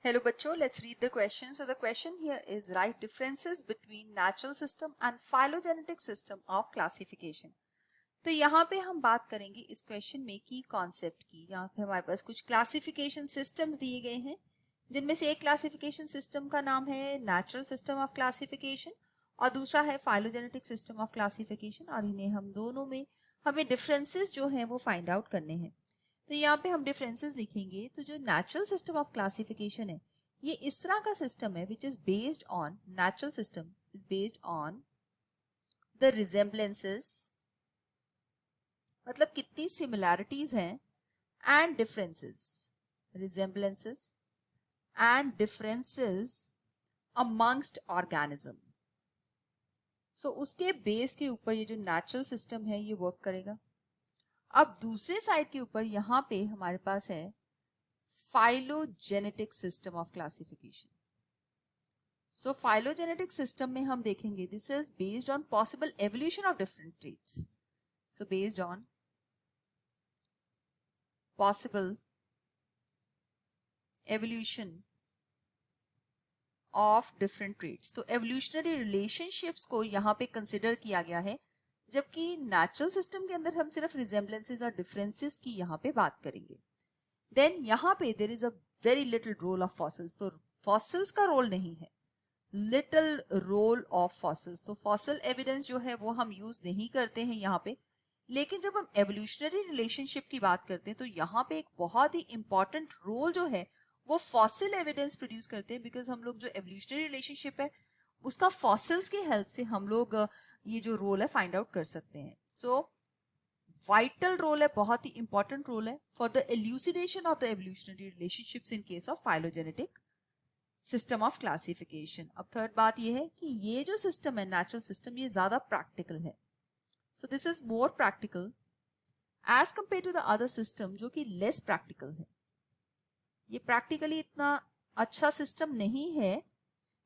Hello बच्चों, let's read the question. So the question here is write differences between natural system and phylogenetic system of classification. तो यहाँ पे हम बात करेंगे इस क्वेश्चन में की कॉन्सेप्ट की. यहाँ पे हमारे पास कुछ क्लासिफिकेशन सिस्टम्स दिए गए हैं जिनमें से एक क्लासिफिकेशन सिस्टम का नाम है नेचुरल सिस्टम ऑफ क्लासिफिकेशन और दूसरा है फाइलोजेनेटिक सिस्टम ऑफ क्लासिफिकेशन और इन्हें हम दोनों में हमें डिफरेंसेस जो हैं वो फाइंड आउट करने हैं. तो यहाँ पे हम डिफरेंसेस लिखेंगे. तो जो नेचुरल सिस्टम ऑफ क्लासिफिकेशन है ये इस तरह का सिस्टम है which is based on natural system is based on the resemblances, मतलब कितनी सिमिलैरिटीज हैं and differences, resemblances and differences amongst organism. So उसके बेस के ऊपर ये जो नेचुरल सिस्टम है ये वर्क करेगा. अब दूसरे साइड के ऊपर यहाँ पे हमारे पास है phylogenetic system of classification. So phylogenetic system में हम देखेंगे this is based on possible evolution of different traits. So based on possible evolution of different traits. तो evolutionary relationships को यहाँ पे consider किया गया है, जबकि natural system के अंदर हम सिर्फ resemblances और differences की यहाँ पे बात करेंगे. Then यहाँ पे there is a very little role of fossils. तो fossils का role नहीं है, little role of fossils. तो fossil evidence जो है वो हम use नहीं करते हैं यहाँ पे. लेकिन जब हम एवोल्यूशनरी रिलेशनशिप की बात करते हैं तो यहाँ पे एक बहुत ही इंपॉर्टेंट रोल जो है वो फॉसिल एविडेंस प्रोड्यूस करते हैं. बिकॉज हम लोग जो एवोल्यूशनरी रिलेशनशिप है उसका फॉसिल्स की हेल्प से हम लोग ये जो रोल है फाइंड आउट कर सकते हैं. सो वाइटल रोल है, बहुत ही इंपॉर्टेंट रोल है for the एल्यूसिडेशन of the evolutionary relationships in case of phylogenetic system of classification. अब थर्ड बात ये है कि ये जो सिस्टम है नेचुरल सिस्टम ये ज्यादा प्रैक्टिकल है. So this is more practical as compared to the other system जो कि less practical है. ये practically इतना अच्छा system नहीं है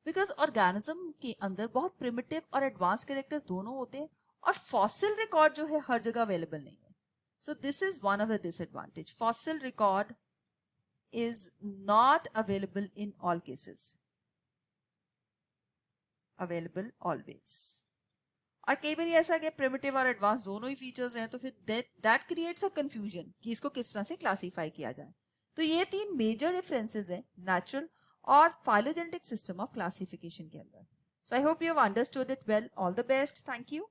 because organism के अंदर बहुत primitive और advanced characters दोनों होते हैं और fossil record जो है हर जगह available नहीं है. So this is one of the disadvantage. Fossil record is not available in all cases. Available always. और कई बार ऐसा कि प्रिमिटिव और एडवांस दोनों ही फीचर्स हैं तो फिर दैट क्रिएट्स अ कंफ्यूजन कि इसको किस तरह से क्लासीफाई किया जाए. तो ये तीन मेजर डिफरेंसेस हैं नेचुरल और फाइलोजेनेटिक सिस्टम ऑफ क्लासिफिकेशन के अंदर. So I hope you have understood it well. All the best. Thank you.